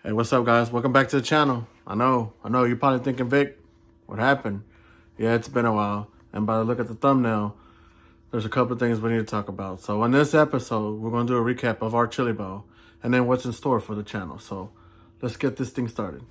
Hey, what's up, guys? Welcome back to the channel. I know, you're probably thinking, Vic, what happened? Yeah, it's been a while. And by the look at the thumbnail, there's a couple of things we need to talk about. So in this episode, we're going to do a recap of our chili bowl and then what's in store for the channel. So let's get this thing started.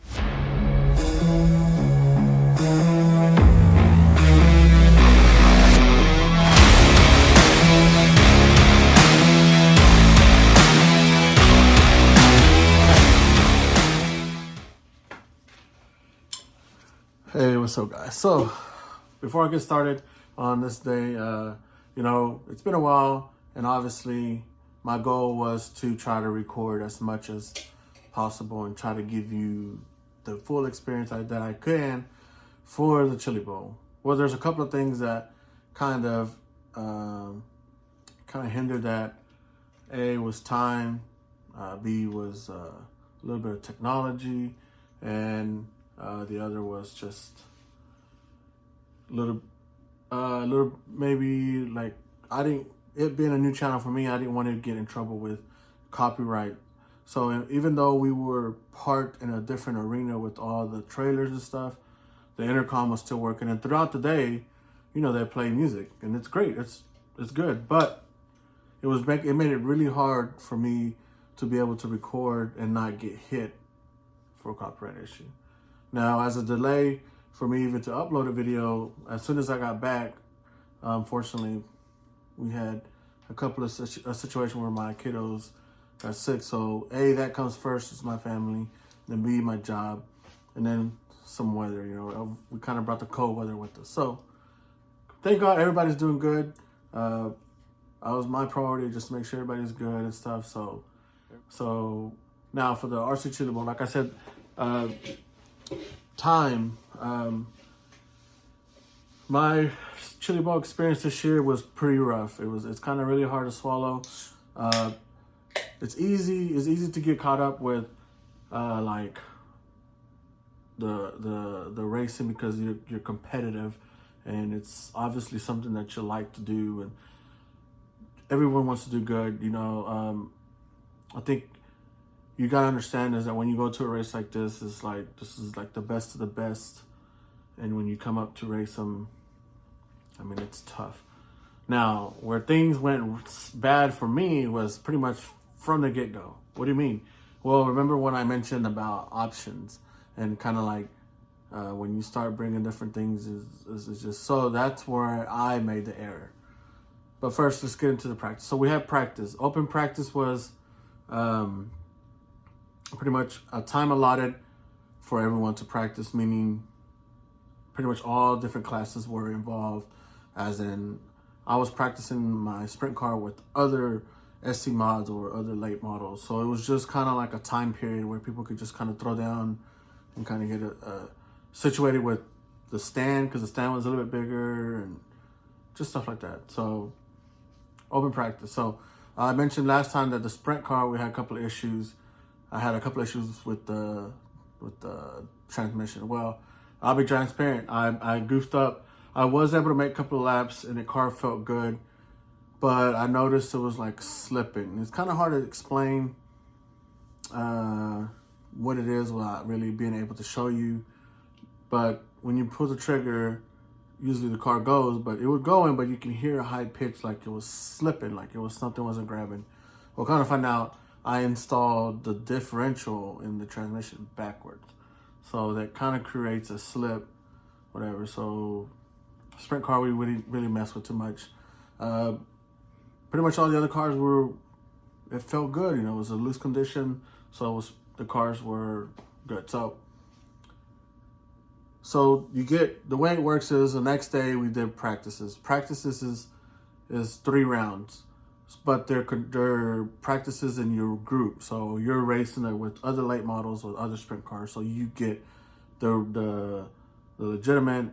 Hey, what's up, guys? So before I get started on this day, it's been a while, and obviously my goal was to try to record as much as possible and try to give you the full experience that I can for the chili bowl. Well, there's a couple of things that kind of hindered that. A was time, B was a little bit of technology, and the other was just little maybe like it being a new channel for me, I didn't want to get in trouble with copyright. So even though we were parked in a different arena with all the trailers and stuff, the intercom was still working, and throughout the day, they play music, and it's great. It's good, but it made it really hard for me to be able to record and not get hit for a copyright issue. Now, as a delay for me even to upload a video, as soon as I got back, unfortunately, we had a couple of a situation where my kiddos got sick. So A, that comes first, is my family, then B, my job, and then some weather. We kind of brought the cold weather with us. So thank God everybody's doing good. That was my priority, just to make sure everybody's good and stuff. So now for the RC Chili Bowl, like I said, time. My chili bowl experience this year was pretty rough. It's kind of really hard to swallow. It's easy to get caught up with like the racing because you're competitive, and it's obviously something that you like to do, and everyone wants to do good. I think you gotta understand is that when you go to a race like this is like the best of the best, and when you come up to race them, I mean, it's tough. Now, where things went bad for me was pretty much from the get-go. What do you mean? Well, remember when I mentioned about options and kind of like when you start bringing different things is just, so that's where I made the error. But first, let's get into the practice. So we had practice. Open practice was pretty much a time allotted for everyone to practice, meaning pretty much all different classes were involved, as in I was practicing my sprint car with other SC mods or other late models. So it was just kind of like a time period where people could just kind of throw down and kind of get situated with the stand, because the stand was a little bit bigger and just stuff like that. So open practice. So I mentioned last time that the sprint car, we had a couple of issues. I had a couple of issues with the transmission. Well, I'll be transparent. I goofed up. I was able to make a couple of laps, and the car felt good, but I noticed it was like slipping. It's kind of hard to explain what it is without really being able to show you. But when you pull the trigger, usually the car goes, but it was going, but you can hear a high pitch, like it was slipping, like it was something wasn't grabbing. We'll kind of find out. I installed the differential in the transmission backwards, so that kind of creates a slip, whatever. So sprint car, we really messed with too much. Pretty much all the other cars it felt good. It was a loose condition, so the cars were good. So you get, the way it works is the next day we did practices. Practices is 3 rounds, but they're practices in your group. So you're racing it with other late models or other sprint cars. So you get the legitimate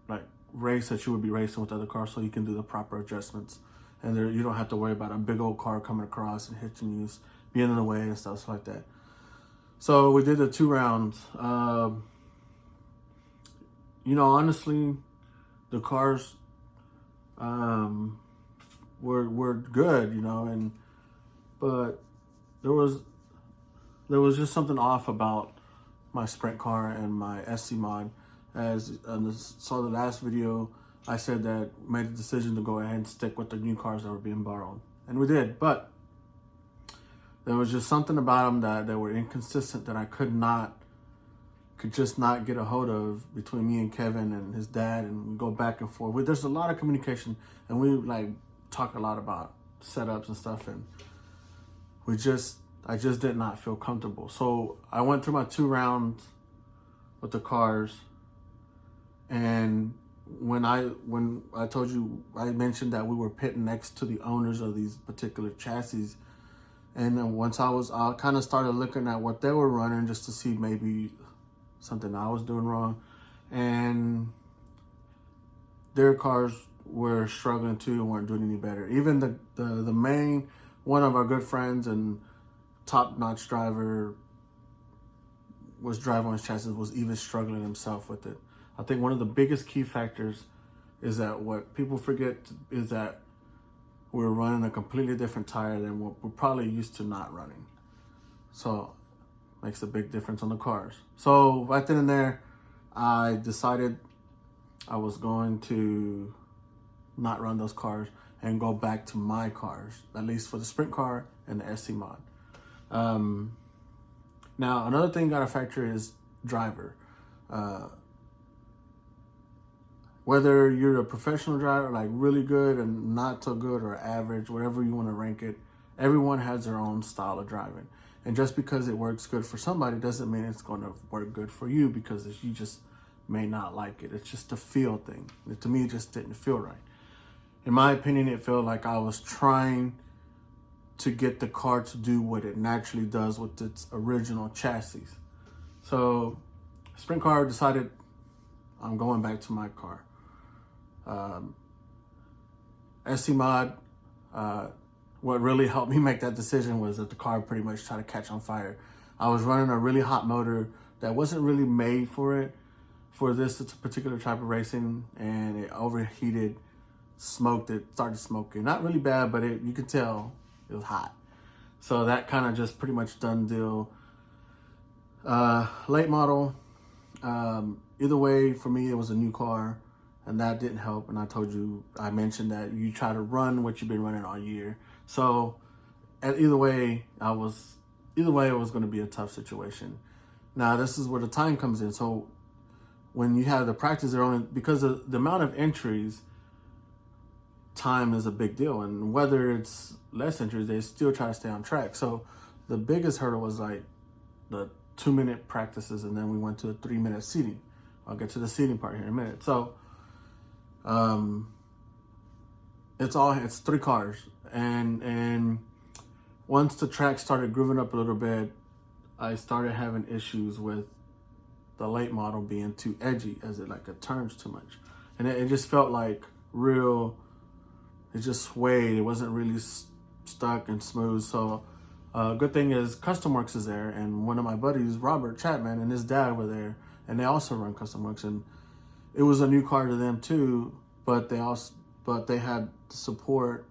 like race that you would be racing with other cars, so you can do the proper adjustments. And you don't have to worry about a big old car coming across and hitching you, being in the way and stuff like that. So we did the 2 rounds. Honestly, the cars were good, but there was there was just something off about my sprint car and my SC mod. Saw the last video, I said that made the decision to go ahead and stick with the new cars that were being borrowed, and we did. But there was just something about them that were inconsistent that I could just not get a hold of between me and Kevin and his dad, and we go back and forth. There's a lot of communication, and we like talk a lot about setups and stuff, and I just did not feel comfortable. So I went through my 2 rounds with the cars, and when I told you, I mentioned that we were pitting next to the owners of these particular chassis, and then once I kind of started looking at what they were running just to see maybe something I was doing wrong, and their cars were struggling too and weren't doing any better. Even the main one of our good friends and top-notch driver was driving on his chassis was even struggling himself with it. I think one of the biggest key factors is that what people forget is that we're running a completely different tire than what we're probably used to not running. So makes a big difference on the cars. So right then and there, I decided I was going to not run those cars and go back to my cars, at least for the sprint car and the SC mod. Now, another thing you gotta factor is driver. Whether you're a professional driver, like really good and not so good, or average, whatever you want to rank it, everyone has their own style of driving. And just because it works good for somebody doesn't mean it's going to work good for you, because you just may not like it. It's just a feel thing. To me, it just didn't feel right. In my opinion, it felt like I was trying to get the car to do what it naturally does with its original chassis. So sprint car decided I'm going back to my car. SC mod, what really helped me make that decision was that the car pretty much tried to catch on fire. I was running a really hot motor that wasn't really made for this particular type of racing, and it overheated, started smoking. Not really bad, but you could tell it was hot. So that kind of just pretty much done deal. Late model, either way, for me, it was a new car, and that didn't help. And I mentioned that you try to run what you've been running all year. So either way, it was going to be a tough situation. Now, this is where the time comes in. So when you have the practice, because of the amount of entries, time is a big deal. And whether it's less entries, they still try to stay on track. So the biggest hurdle was like the 2-minute practices, and then we went to a 3-minute seating. I'll get to the seating part here in a minute. So it's 3 cars, and once the track started grooving up a little bit, I started having issues with the late model being too edgy, as it turns too much, and it just felt like it just swayed. It wasn't really stuck and smooth. So good thing is Custom Works is there, and one of my buddies, Robert Chapman, and his dad were there, and they also run Custom Works, and it was a new car to them too, but they had support.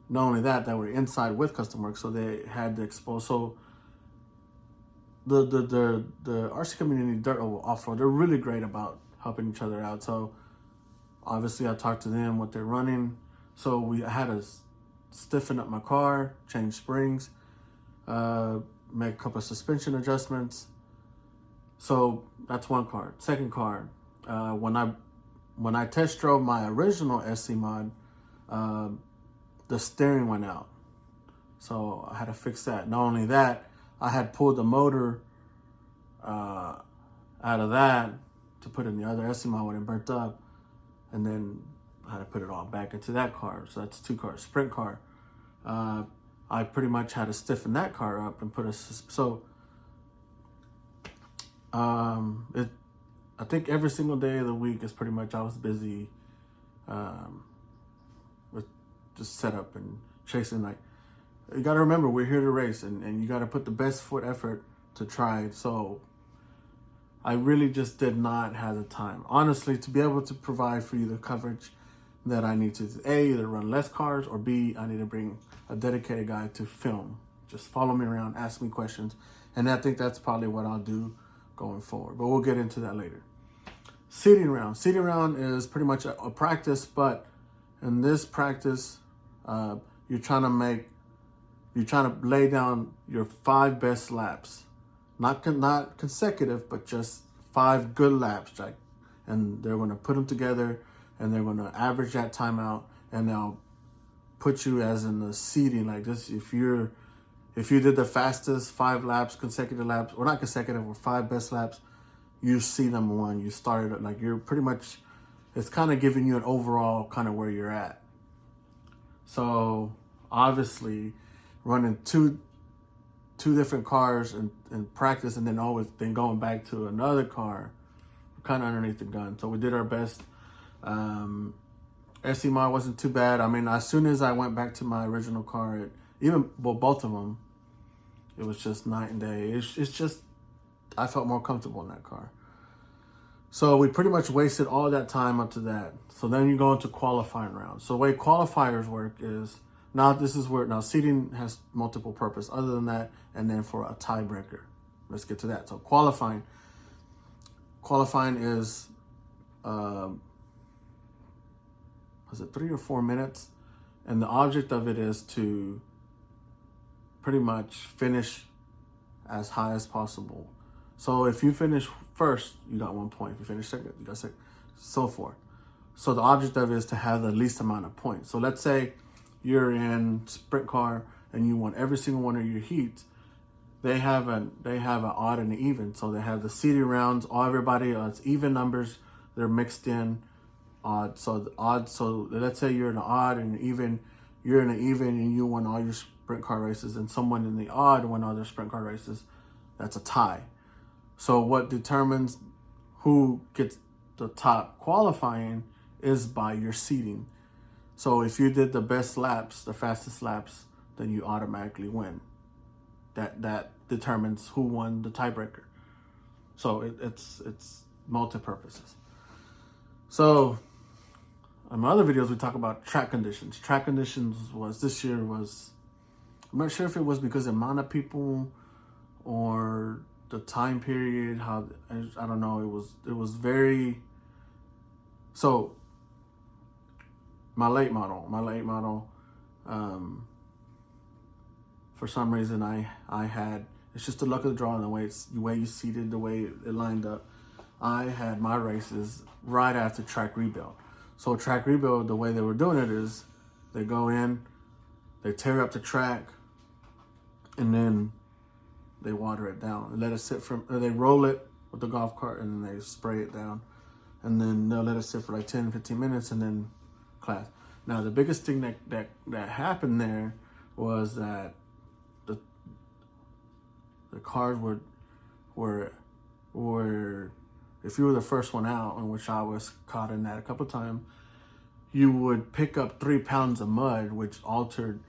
Not only that were inside with Custom Works, so they had to expose. So the RC community, dirt off-road, they're really great about helping each other out. So obviously I talked to them what they're running. So I had to stiffen up my car, change springs, make a couple of suspension adjustments. So that's one car. Second car, when I test drove my original SC mod, the steering went out. So I had to fix that. Not only that, I had pulled the motor out of that to put in the other SC mod when it burnt up, and then I had to put it all back into that car. So that's 2 cars. Sprint car, I pretty much had to stiffen that car up and put I think every single day of the week is pretty much I was busy with just setup and chasing. Like, you got to remember, we're here to race, and you got to put the best foot effort to try. So I really just did not have the time, honestly, to be able to provide for you the coverage that I need to, A, either run less cars, or B, I need to bring a dedicated guy to film Just follow me around, ask me questions. And I think that's probably what I'll do going forward. But we'll get into that later. Seating round. Seating round is pretty much a practice, but in this practice, you're trying to lay down your 5 best laps. Not consecutive, but just 5 good laps, like, and they're going to put them together and they're going to average that time out, and they'll put you as in the seating like this. If you did the fastest 5 laps, consecutive laps, or not consecutive, or 5 best laps, you see number 1. You started like you're pretty much. It's kind of giving you an overall kind of where you're at. So obviously, running two different cars in practice, and then going back to another car, kind of underneath the gun. So we did our best. SE mod wasn't too bad. I mean, as soon as I went back to my original car, both of them, it was just night and day. It's just, I felt more comfortable in that car. So we pretty much wasted all that time up to that. So then you go into qualifying rounds. So the way qualifiers work is, now seating has multiple purpose other than that, and then for a tiebreaker. Let's get to that. So qualifying is, was it 3 or 4 minutes? And the object of it is to pretty much finish as high as possible. So if you finish first, you got 1 point. If you finish second, you got second, so forth. So the object of it is to have the least amount of points. So let's say you're in sprint car and you won every single one of your heats. They have an odd and an even. So they have the seeding rounds. Everybody, it's even numbers. They're mixed in odd. So the odd. So let's say you're in an odd and even. You're in an even and you won all your sprint car races, and someone in the odd won all their sprint car races. That's a tie. So what determines who gets the top qualifying is by your seeding. So if you did the best laps, the fastest laps, then you automatically win. That determines who won the tiebreaker. So it's multi-purposes. So in my other videos, we talk about track conditions. Track conditions this year was, I'm not sure if it was because the amount of people or the time period, I don't know, it was very, so my late model, for some reason I had, it's just the luck of the draw and the way you seated, the way it lined up. I had my races right after track rebuild. So track rebuild, the way they were doing it is they go in, they tear up the track, and then they water it down and let it sit they roll it with the golf cart and then they spray it down. And then they'll let it sit for like 10, 15 minutes and then class. Now, the biggest thing that happened there was that the cars were if you were the first one out, in which I was caught in that a couple of times, you would pick up 3 pounds of mud, which altered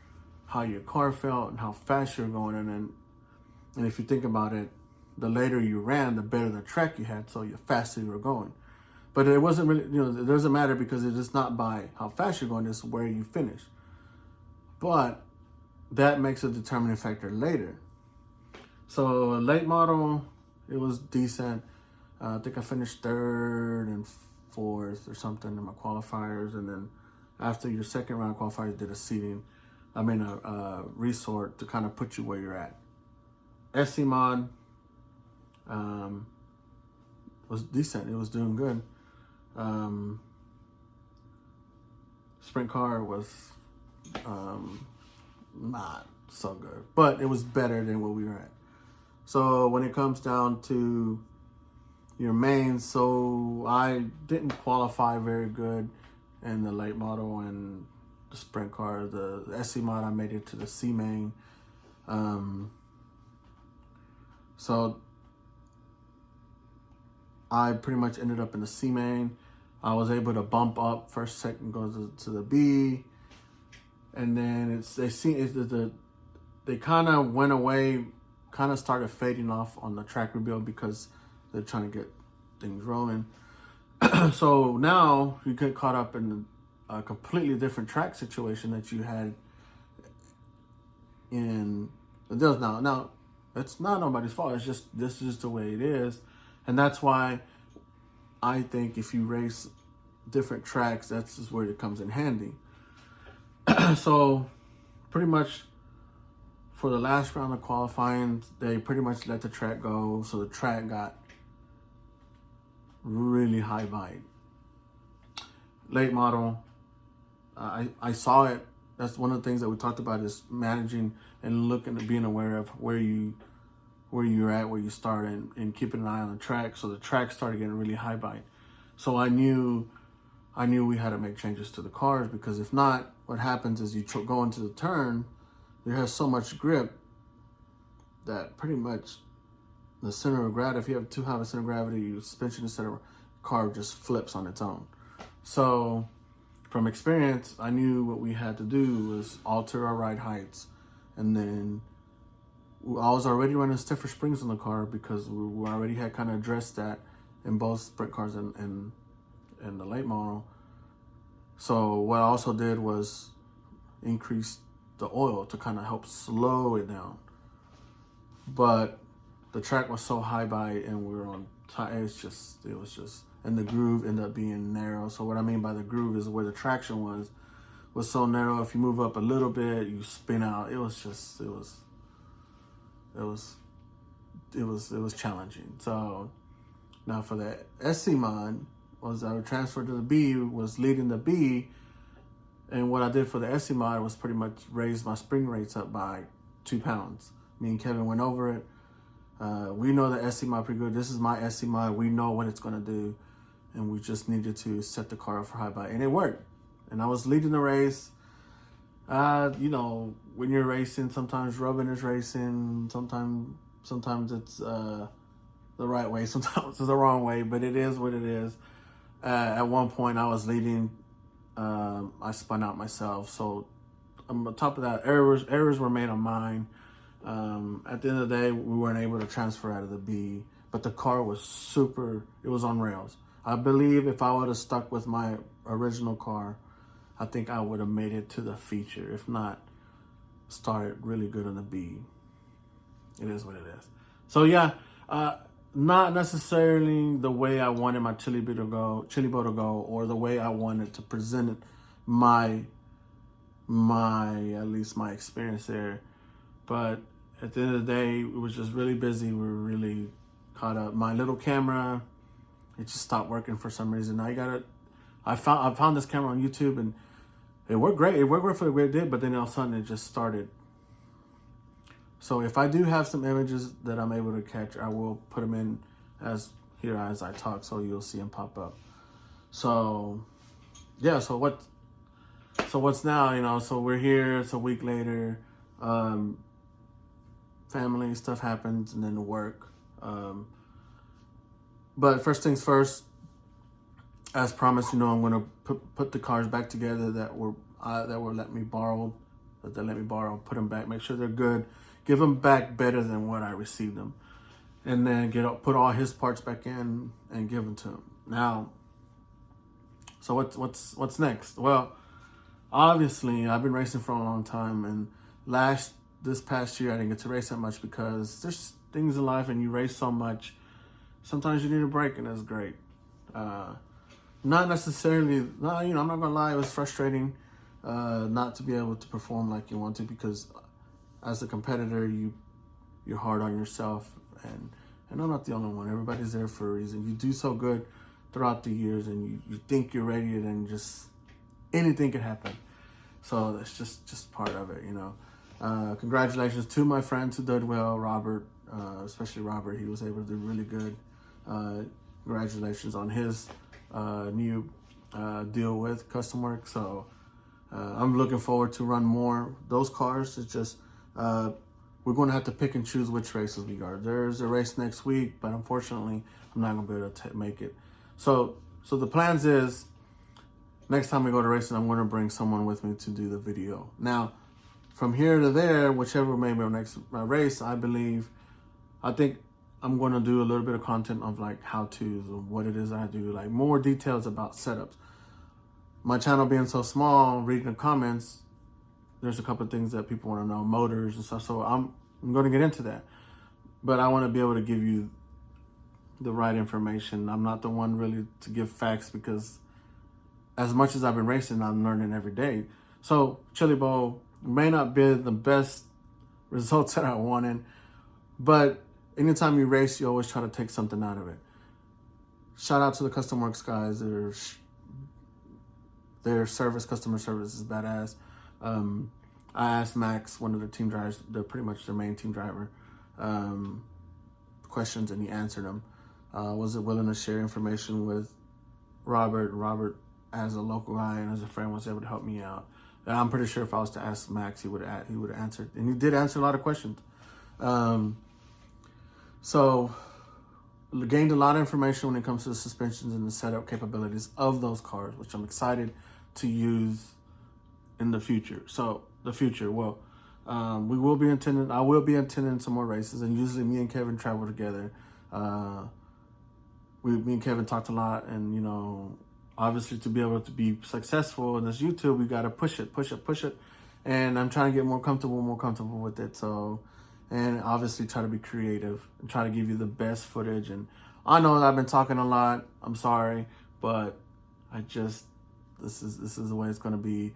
how your car felt and how fast you're going. And if you think about it, the later you ran, the better the track you had, so the faster you were going. But it wasn't really, it doesn't matter because it is not by how fast you're going, it's where you finish. But that makes a determining factor later. So late model, it was decent. I think I finished 3rd and 4th or something in my qualifiers. And then after your second round qualifiers, did a resort to kind of put you where you're at. SE mod was decent. It was doing good. Sprint car was not so good, but it was better than where we were at. So when it comes down to your mains, so I didn't qualify very good in the late model and the sprint car. The SE mod, I made it to the C main. So I pretty much ended up in the C main. I was able to bump up first, second, goes to the B, and then they kind of went away, kind of started fading off on the track rebuild because they're trying to get things rolling. So now you get caught up in a completely different track situation that you had in It does now. Now, it's not nobody's fault. It's just, this is the way it is. And that's why I think if you race different tracks, that's just where it comes in handy. So pretty much for the last round of qualifying, they pretty much let the track go. So the track got really high bite. Late model, I saw it. That's one of the things that we talked about, is managing and looking at being aware of where you're at, where you start, and keeping an eye on the track. So the track started getting really high bite. So I knew we had to make changes to the cars, because if not, what happens is you go into the turn, there has so much grip that pretty much the center of gravity, if you have too high of a center of gravity, your suspension instead of car just flips on its own. So from experience, I knew what we had to do was alter our ride heights. And then I was already running stiffer springs in the car, because we already had kind of addressed that in both sprint cars and the late model. So what I also did was increase the oil to kind of help slow it down. But the track was so high bite, and we were on it was just, and the groove ended up being narrow. So what I mean by the groove is where the traction was so narrow. If you move up a little bit, you spin out. It was challenging. So now for the SC mod, was I transferred to the B, was leading the B. And what I did for the SC mod was pretty much raise my spring rates up by 2 pounds. Me and Kevin went over it. We know the SC mod pretty good. This is my SC mod. We know what it's going to do. And we just needed to set the car up for high bite. And it worked. And I was leading the race. You know, when you're racing, sometimes rubbing is racing. Sometimes it's the right way. Sometimes it's the wrong way. But it is what it is. At one point, I was leading. I spun out myself. So on top of that, errors were made on mine. At the end of the day, we weren't able to transfer out of the B, but the car was it was on rails. I believe if I would have stuck with my original car, I think I would have made it to the feature. If not, started really good on the B. It is what it is. So yeah, not necessarily the way I wanted my chili boat to go, or the way I wanted to present it, at least my experience there. But at the end of the day, it was just really busy. We were really caught up. My little camera, it just stopped working for some reason. I found this camera on YouTube, and it worked great. It worked great for the way it did, but then all of a sudden it just started. So if I do have some images that I'm able to catch, I will put them in as I talk, so you'll see them pop up. So yeah, so what's now, you know, so we're here, it's a week later. Family stuff happens, and then work. But first things first, as promised, you know, I'm gonna put the cars back together that let me borrow, put them back, make sure they're good, give them back better than what I received them, and then put all his parts back in and give them to him. Now, so what's next? Well, obviously, I've been racing for a long time, and this past year, I didn't get to race that much, because there's things in life and you race so much. Sometimes you need a break, and that's great. Not necessarily, you know, I'm not gonna lie, it was frustrating not to be able to perform like you want to, because as a competitor, you're hard on yourself, and I'm not the only one. Everybody's there for a reason. You do so good throughout the years, and you think you're ready, and then just anything could happen. So that's just part of it, you know. Congratulations to my friends who did well, Robert, especially Robert. He was able to do really good. Congratulations on his new deal with Custom Work. So I'm looking forward to run more those cars. It's just we're going to have to pick and choose which races we go. There's a race next week, but unfortunately, I'm not going to be able to make it. So the plans is, next time we go to racing, I'm going to bring someone with me to do the video. Now, from here to there, whichever may be our next race, I think I'm going to do a little bit of content of like how-tos of what it is I do, like more details about setups. My channel being so small, reading the comments, there's a couple of things that people want to know, motors and stuff. So I'm going to get into that. But I want to be able to give you the right information. I'm not the one really to give facts because as much as I've been racing, I'm learning every day. So Chili Bowl may not be the best results that I wanted, but anytime you race, you always try to take something out of it. Shout out to the Custom Works guys. Their customer service is badass. I asked Max, one of the team drivers, they're pretty much their main team driver, questions, and he answered them. Was it willing to share information with Robert? Robert, as a local guy and as a friend, was able to help me out. And I'm pretty sure if I was to ask Max, he would have answered, and he did answer a lot of questions. So gained a lot of information when it comes to the suspensions and the setup capabilities of those cars, which I'm excited to use in the future. So the future, well, I will be attending some more races, and usually me and Kevin travel together. Me and Kevin talked a lot, and, you know, obviously to be able to be successful in this YouTube, we got to push it. And I'm trying to get more comfortable with it. So, and obviously try to be creative and try to give you the best footage. And I know that I've been talking a lot. I'm sorry, but this is the way it's going to be.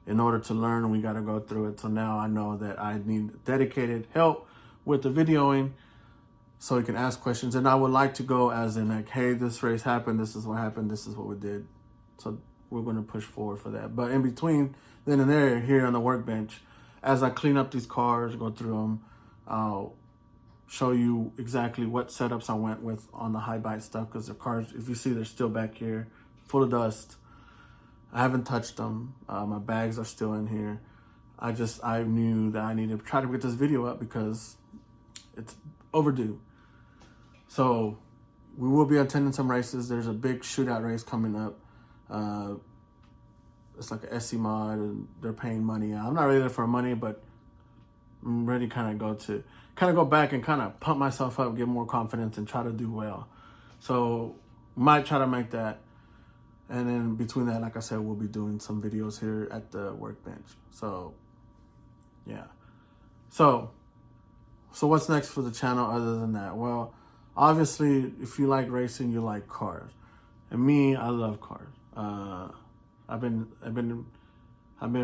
In order to learn, we got to go through it. So now I know that I need dedicated help with the videoing, so you can ask questions. And I would like to go as in like, hey, this race happened, this is what happened, this is what we did. So we're going to push forward for that. But in between then and there, here on the workbench, as I clean up these cars, go through them, I'll show you exactly what setups I went with on the high bite stuff, because the cars, if you see, they're still back here, full of dust. I haven't touched them. My bags are still in here. I knew that I needed to try to get this video up because it's overdue. So we will be attending some races. There's a big shootout race coming up. It's like a SC mod, and they're paying money. I'm not really there for money, but I'm ready to go back and kind of pump myself up, get more confidence, and try to do well. So might try to make that. And then between that, like I said, we'll be doing some videos here at the workbench. So yeah. So what's next for the channel other than that? Well, obviously, if you like racing, you like cars. And me, I love cars. I've been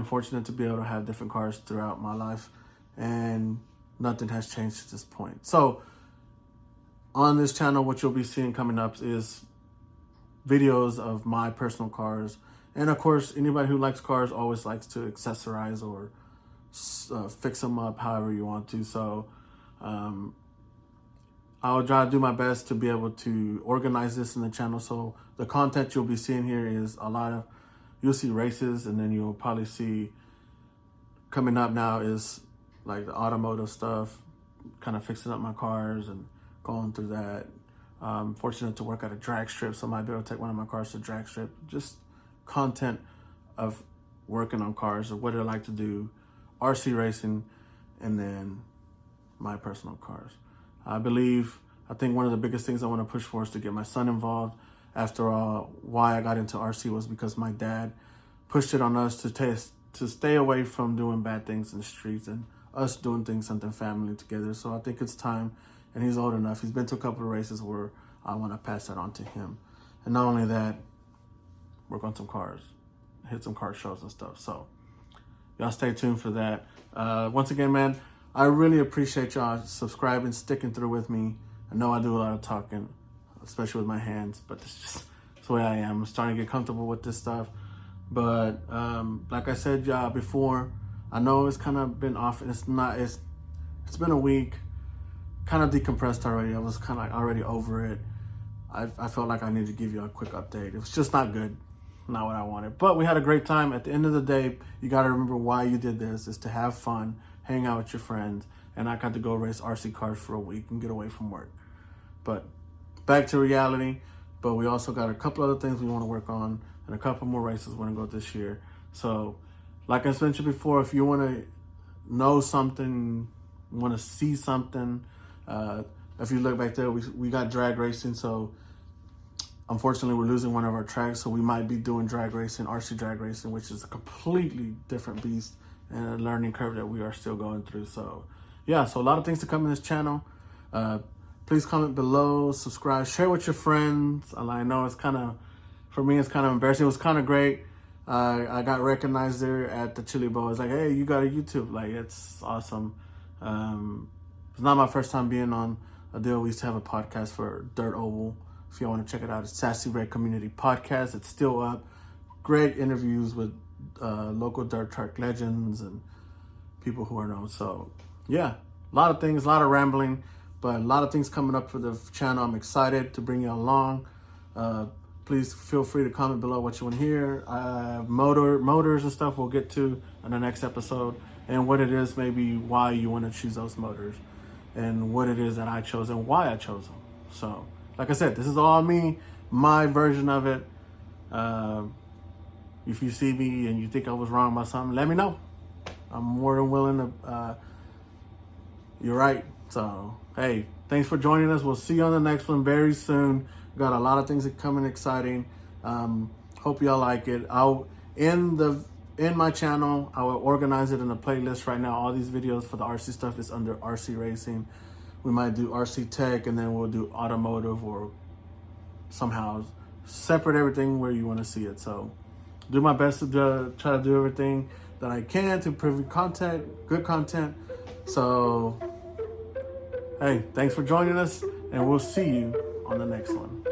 fortunate to be able to have different cars throughout my life, and nothing has changed at this point. So on this channel, what you'll be seeing coming up is videos of my personal cars. And of course, anybody who likes cars always likes to accessorize or fix them up however you want to. So I'll try to do my best to be able to organize this in the channel. So the content you'll be seeing here is you'll see races, and then you'll probably see coming up now is like the automotive stuff, kind of fixing up my cars and going through that. I'm fortunate to work at a drag strip, so I might be able to take one of my cars to drag strip. Just content of working on cars or what I like to do, RC racing, and then my personal cars. I think one of the biggest things I want to push for is to get my son involved. After all, why I got into RC was because my dad pushed it on us to stay away from doing bad things in the streets and us doing things, something family together. So I think it's time, and he's old enough. He's been to a couple of races where I want to pass that on to him. And not only that, work on some cars, hit some car shows and stuff. So y'all stay tuned for that. Once again, man, I really appreciate y'all subscribing, sticking through with me. I know I do a lot of talking, especially with my hands, but it's the way I am. I'm starting to get comfortable with this stuff. But like I said, y'all, before, I know it's kind of been off, and it's been a week, kind of decompressed already. I was kind of like already over it. I felt like I needed to give you a quick update. It was just not good, not what I wanted. But we had a great time. At the end of the day, you got to remember why you did this, is to have fun, hang out with your friends, and I got to go race RC cars for a week and get away from work. But back to reality. But we also got a couple other things we want to work on, and a couple more races we want to go this year. So like I mentioned before, if you want to know something, want to see something, if you look back there, we got drag racing. So unfortunately, we're losing one of our tracks, so we might be doing drag racing, RC drag racing, which is a completely different beast and a learning curve that we are still going through. So yeah, so a lot of things to come in this channel. Please comment below, subscribe, share with your friends. I know it's kind of, for me, it's kind of embarrassing. It was kind of great. I got recognized there at the Chili Bowl. It's like, hey, you got a YouTube. Like, it's awesome. It's not my first time being on a deal. We used to have a podcast for Dirt Oval. If you want to check it out, it's Sassy Red Community Podcast. It's still up. Great interviews with local dirt track legends and people who are known. So, yeah, a lot of things, a lot of rambling, but a lot of things coming up for the channel. I'm excited to bring you along. Please feel free to comment below what you want to hear. Motors and stuff we'll get to in the next episode, and what it is, maybe why you want to choose those motors, and what it is that I chose and why I chose them. So, like I said, this is all me, my version of it. If you see me and you think I was wrong about something, let me know. I'm more than willing to, you're right. So, hey, thanks for joining us. We'll see you on the next one very soon. Got a lot of things coming exciting. Hope y'all like it. In my channel, I will organize it in a playlist right now. All these videos for the RC stuff is under RC Racing. We might do RC Tech, and then we'll do automotive, or somehow separate everything where you want to see it. So do my best to try to do everything that I can to provide content, good content. So, hey, thanks for joining us, and we'll see you on the next one.